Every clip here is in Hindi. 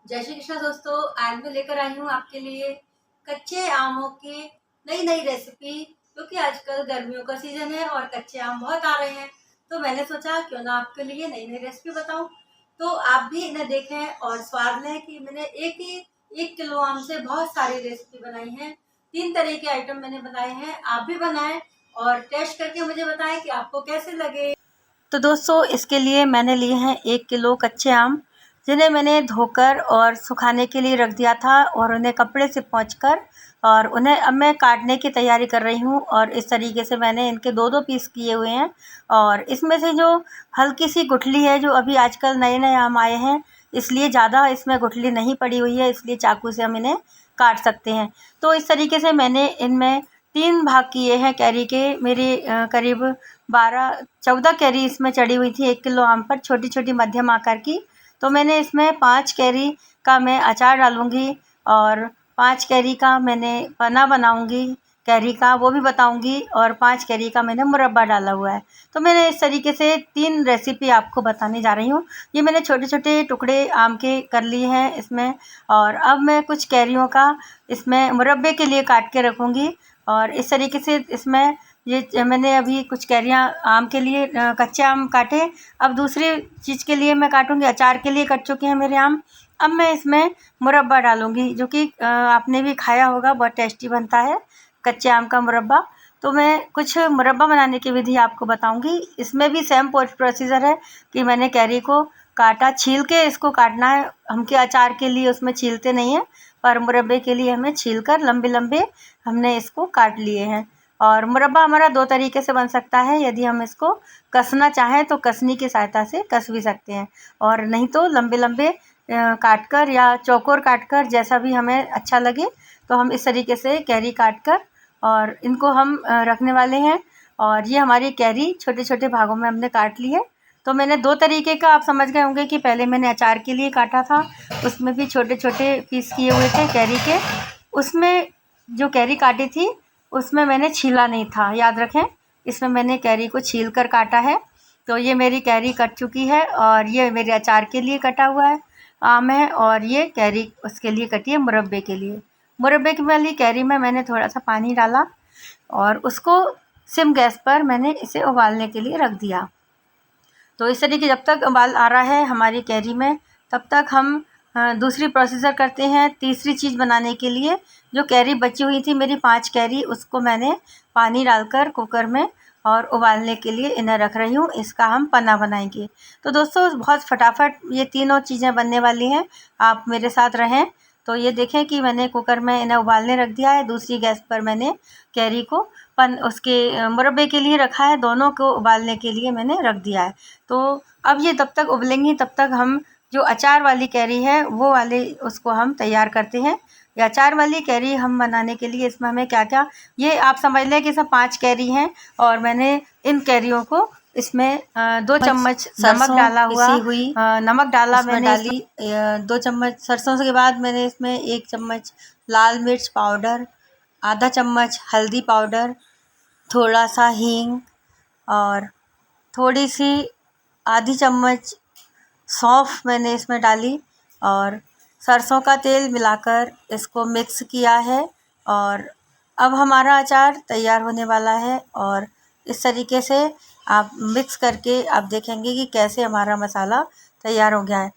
जय श्री कृष्ण दोस्तों। आज मैं लेकर आई हूँ आपके लिए कच्चे आमों की नई नई रेसिपी, क्योंकि आजकल गर्मियों का सीजन है और कच्चे आम बहुत आ रहे हैं। तो मैंने सोचा क्यों ना आपके लिए नई नई रेसिपी बताऊं, तो आप भी इन्हें देखें और स्वाद लें कि मैंने एक किलो आम से बहुत सारी रेसिपी बनाई है। 3 तरह के आइटम मैंने बनाए हैं, आप भी बनाएं और टेस्ट करके मुझे बताएं कि आपको कैसे लगे। तो दोस्तों, इसके लिए मैंने लिए हैं 1 किलो कच्चे आम, जिन्हें मैंने धोकर और सुखाने के लिए रख दिया था और उन्हें कपड़े से पोंछकर और उन्हें अब मैं काटने की तैयारी कर रही हूँ। और इस तरीके से मैंने इनके 2-2 पीस किए हुए हैं। और इसमें से जो हल्की सी गुठली है, जो अभी आजकल नए नए आम आए हैं, इसलिए ज़्यादा इसमें गुठली नहीं पड़ी हुई है, इसलिए चाकू से हम इन्हें काट सकते हैं। तो इस तरीके से मैंने इनमें 3 भाग किए हैं कैरी के। मेरी करीब 12-14 कैरी इसमें चढ़ी हुई थी 1 किलो आम पर, छोटी छोटी मध्यम आकार की। तो मैंने इसमें 5 कैरी का मैं अचार डालूंगी और 5 कैरी का मैंने पना बनाऊंगी कैरी का, वो भी बताऊंगी। और 5 कैरी का मैंने मुरब्बा डाला हुआ है। तो मैंने इस तरीके से 3 रेसिपी आपको बताने जा रही हूँ। ये मैंने छोटे छोटे टुकड़े आम के कर लिए हैं इसमें। और अब मैं कुछ कैरियों का इसमें मुरब्बे के लिए काट के रखूँगी। और इस तरीके से इसमें ये मैंने अभी कुछ कैरियाँ आम के लिए कच्चे आम काटे। अब दूसरी चीज़ के लिए मैं काटूंगी, अचार के लिए कट चुके हैं मेरे आम। अब मैं इसमें मुरब्बा डालूंगी, जो कि आपने भी खाया होगा, बहुत टेस्टी बनता है कच्चे आम का मुरब्बा। तो मैं कुछ मुरब्बा बनाने की विधि आपको बताऊंगी। इसमें भी सेम प्रोसीजर है कि मैंने कैरी को काटा, छील के इसको काटना है। हम के अचार के लिए उसमें छीलते नहीं हैं, पर मुरब्बे के लिए हमें छील कर लंबे लंबे हमने इसको काट लिए हैं। और मुरब्बा हमारा 2 तरीके से बन सकता है। यदि हम इसको कसना चाहें तो कसनी की सहायता से कस भी सकते हैं, और नहीं तो लंबे लंबे काट कर या चौकोर काट कर, जैसा भी हमें अच्छा लगे। तो हम इस तरीके से कैरी काट कर और इनको हम रखने वाले हैं। और ये हमारी कैरी छोटे छोटे भागों में हमने काट ली है। तो मैंने 2 तरीके का आप समझ गए होंगे कि पहले मैंने अचार के लिए काटा था, उसमें भी छोटे छोटे पीस किए हुए थे कैरी के। उसमें जो कैरी काटी थी उसमें मैंने छीला नहीं था, याद रखें। इसमें मैंने कैरी को छील कर काटा है। तो ये मेरी कैरी कट चुकी है और ये मेरे अचार के लिए कटा हुआ है आम है। और ये कैरी उसके लिए कटी है मुरब्बे के लिए। मुरब्बे की वाली कैरी में मैंने थोड़ा सा पानी डाला और उसको सिम गैस पर मैंने इसे उबालने के लिए रख दिया। तो इस तरीके जब तक उबाल आ रहा है हमारी कैरी में, तब तक हम दूसरी प्रोसीजर करते हैं। तीसरी चीज़ बनाने के लिए जो कैरी बची हुई थी मेरी 5 कैरी, उसको मैंने पानी डालकर कुकर में और उबालने के लिए इन्हें रख रही हूँ। इसका हम पन्ना बनाएंगे। तो दोस्तों, बहुत फटाफट ये तीनों चीज़ें बनने वाली हैं, आप मेरे साथ रहें। तो ये देखें कि मैंने कुकर में इन्हें उबालने रख दिया है। दूसरी गैस पर मैंने कैरी को उसके मुरब्बे के लिए रखा है, दोनों को उबालने के लिए मैंने रख दिया है। तो अब ये तब तक उबलेंगी, तब तक हम जो अचार वाली कैरी है वो वाली उसको हम तैयार करते हैं। ये अचार वाली कैरी हम बनाने के लिए इसमें हमें क्या क्या, ये आप समझ लें कि सब 5 कैरी हैं। और मैंने इन कैरियों को इसमें 2 चम्मच नमक डाला हुआ, नमक डाला मैंने, डाली 2 चम्मच सरसों के बाद मैंने इसमें 1 चम्मच लाल मिर्च पाउडर, आधा चम्मच हल्दी पाउडर, थोड़ा सा हींग और थोड़ी सी आधी चम्मच सौंफ मैंने इसमें डाली। और सरसों का तेल मिलाकर इसको मिक्स किया है। और अब हमारा अचार तैयार होने वाला है। और इस तरीके से आप मिक्स करके आप देखेंगे कि कैसे हमारा मसाला तैयार हो गया है।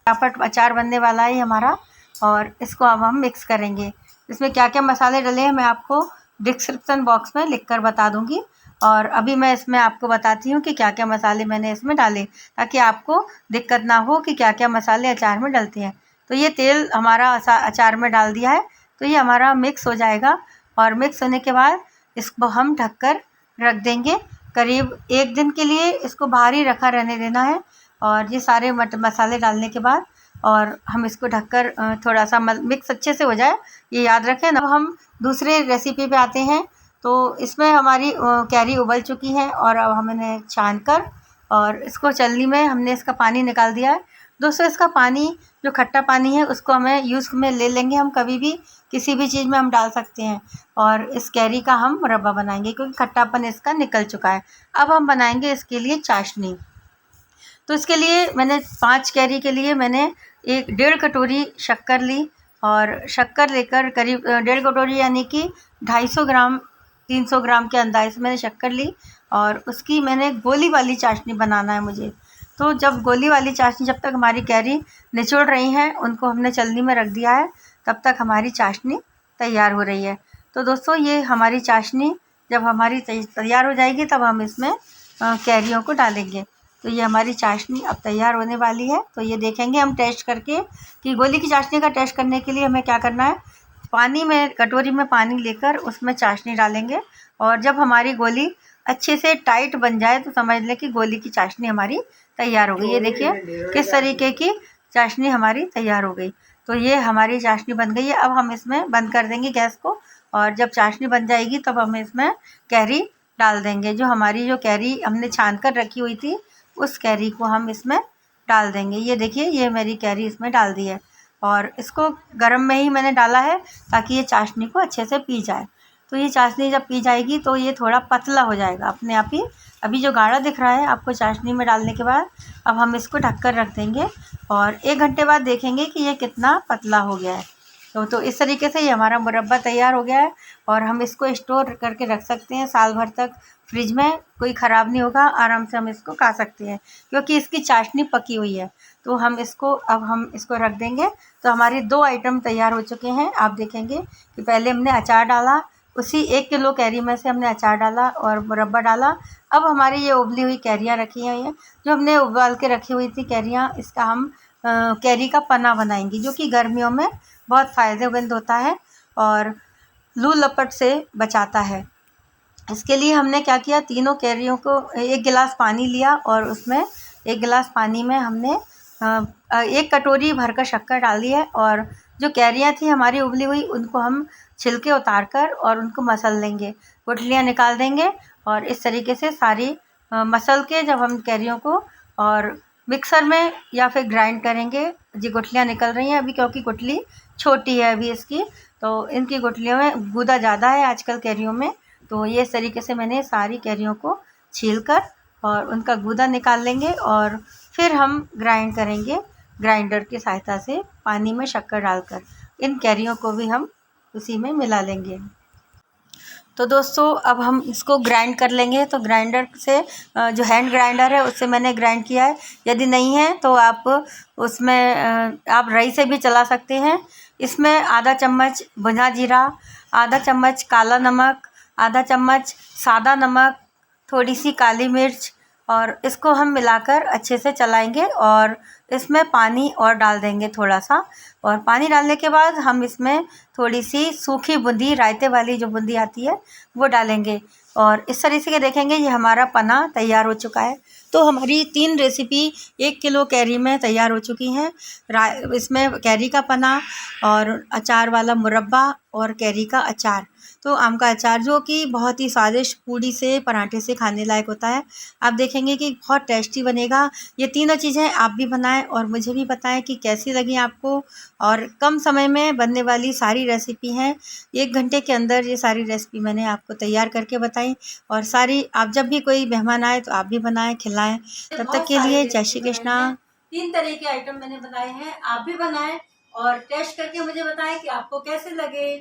फटाफट अचार बनने वाला है हमारा। और इसको अब हम मिक्स करेंगे। इसमें क्या क्या मसाले डले हैं मैं आपको डिस्क्रिप्शन बॉक्स में लिख कर बता दूंगी। और अभी मैं इसमें आपको बताती हूँ कि क्या क्या मसाले मैंने इसमें डाले, ताकि आपको दिक्कत ना हो कि क्या क्या मसाले अचार में डलते हैं। तो ये तेल हमारा अचार में डाल दिया है। तो ये हमारा मिक्स हो जाएगा। और मिक्स होने के बाद इसको हम ढककर रख देंगे। करीब 1 दिन के लिए इसको बाहर ही रखा रहने देना है। और ये सारे मसाले डालने के बाद और हम इसको ढककर थोड़ा सा मिक्स अच्छे से हो जाए, ये याद रखें ना। हम दूसरे रेसिपी पे आते हैं। तो इसमें हमारी कैरी उबल चुकी है और अब हम इन्हें छान कर और इसको चलनी में हमने इसका पानी निकाल दिया है। दोस्तों, इसका पानी जो खट्टा पानी है उसको हमें यूज़ में ले लेंगे, हम कभी भी किसी भी चीज़ में हम डाल सकते हैं। और इस कैरी का हम मुरब्बा बनाएंगे, क्योंकि खट्टापन इसका निकल चुका है। अब हम बनाएंगे इसके लिए चाशनी। तो इसके लिए मैंने 5 कैरी के लिए मैंने एक 1.5 कटोरी शक्कर ली और शक्कर लेकर करीब 1.5 कटोरी यानी कि 250 ग्राम 300 ग्राम के अंदाज़े से मैंने शक्कर ली और उसकी मैंने गोली वाली चाशनी बनाना है मुझे। तो जब गोली वाली चाशनी, जब तक हमारी कैरी निचोड़ रही हैं उनको हमने चलनी में रख दिया है, तब तक हमारी चाशनी तैयार हो रही है। तो दोस्तों ये हमारी चाशनी जब हमारी तैयार हो जाएगी तब हम इसमें कैरियों को डालेंगे। तो ये हमारी चाशनी अब तैयार होने वाली है। तो ये देखेंगे हम टेस्ट करके कि गोली की चाशनी का टेस्ट करने के लिए हमें क्या करना है। पानी में, कटोरी में पानी लेकर उसमें चाशनी डालेंगे और जब हमारी गोली अच्छे से टाइट बन जाए तो समझ लें कि गोली की चाशनी हमारी तैयार हो गई। ये देखिए किस तरीके की चाशनी हमारी तैयार हो गई। तो ये हमारी चाशनी बन गई है। अब हम इसमें बंद कर देंगे गैस को और जब चाशनी बन जाएगी तब हम इसमें कैरी डाल देंगे। जो कैरी हमने छान कर रखी हुई थी उस कैरी को हम इसमें डाल देंगे। ये देखिए ये मेरी कैरी इसमें डाल दी है और इसको गर्म में ही मैंने डाला है ताकि ये चाशनी को अच्छे से पी जाए। तो ये चाशनी जब पी जाएगी तो ये थोड़ा पतला हो जाएगा अपने आप ही। अभी जो गाढ़ा दिख रहा है आपको चाशनी में डालने के बाद, अब हम इसको ढककर रख देंगे और 1 घंटे बाद देखेंगे कि ये कितना पतला हो गया है। तो इस तरीके से ये हमारा मुरब्बा तैयार हो गया है और हम इसको स्टोर करके रख सकते हैं साल भर तक फ्रिज में, कोई ख़राब नहीं होगा, आराम से हम इसको खा सकते हैं क्योंकि इसकी चाशनी पकी हुई है। तो हम इसको रख देंगे। तो हमारी 2 आइटम तैयार हो चुके हैं। आप देखेंगे कि पहले हमने अचार डाला, उसी 1 किलो कैरी में से हमने अचार डाला और मुरब्बा डाला। अब हमारी ये उबली हुई कैरियाँ रखी हैं, ये जो हमने उबाल के रखी हुई थी कैरियाँ, इसका हम कैरी का पना बनाएंगे जो कि गर्मियों में बहुत फ़ायदेमंद होता है और लू लपट से बचाता है। इसके लिए हमने क्या किया, तीनों कैरियों को 1 गिलास पानी लिया और उसमें 1 गिलास पानी में हमने 1 कटोरी भरकर शक्कर डाली है और जो कैरियाँ थी हमारी उबली हुई उनको हम छिलके उतार कर और उनको मसल लेंगे, गुठलियाँ निकाल देंगे और इस तरीके से सारी मसल के जब हम कैरियों को और मिक्सर में या फिर ग्राइंड करेंगे। जी गुठलियाँ निकल रही हैं अभी क्योंकि गुठली छोटी है अभी इसकी, तो इनकी गुठलियों में गूदा ज़्यादा है आजकल कैरियों में। तो ये इस तरीके से मैंने सारी कैरियों को छीलकर और उनका गूदा निकाल लेंगे और फिर हम ग्राइंड करेंगे ग्राइंडर की सहायता से पानी में शक्कर डालकर। इन कैरियों को भी हम उसी में मिला लेंगे। तो दोस्तों अब हम इसको ग्राइंड कर लेंगे। तो ग्राइंडर से जो हैंड ग्राइंडर है उससे मैंने ग्राइंड किया है। यदि नहीं है तो आप उसमें आप रई से भी चला सकते हैं। इसमें आधा चम्मच भुना जीरा, आधा चम्मच काला नमक, आधा चम्मच सादा नमक, थोड़ी सी काली मिर्च और इसको हम मिलाकर अच्छे से चलाएंगे और इसमें पानी और डाल देंगे थोड़ा सा। और पानी डालने के बाद हम इसमें थोड़ी सी सूखी बूंदी, रायते वाली जो बूंदी आती है वो डालेंगे और इस तरीके से देखेंगे ये हमारा पना तैयार हो चुका है। तो हमारी 3 रेसिपी 1 किलो कैरी में तैयार हो चुकी हैं। इसमें कैरी का पना और अचार वाला मुरब्बा और कैरी का अचार, तो आम का अचार जो कि बहुत ही स्वादिष्ट पूड़ी से, पराठे से खाने लायक होता है। आप देखेंगे कि बहुत टेस्टी बनेगा। ये तीनों चीज़ें आप भी बनाएं और मुझे भी बताएं कि कैसी लगी आपको। और कम समय में बनने वाली सारी रेसिपी हैं, 1 घंटे के अंदर ये सारी रेसिपी मैंने आपको तैयार करके बताई और सारी आप जब भी कोई मेहमान आए तो आप भी बनाएं, खिलाएं। तब तक के लिए जय श्री कृष्णा। 3 तरह के आइटम मैंने बनाए हैं, आप भी बनाएं और टेस्ट करके मुझे बताएं कि आपको कैसे लगे।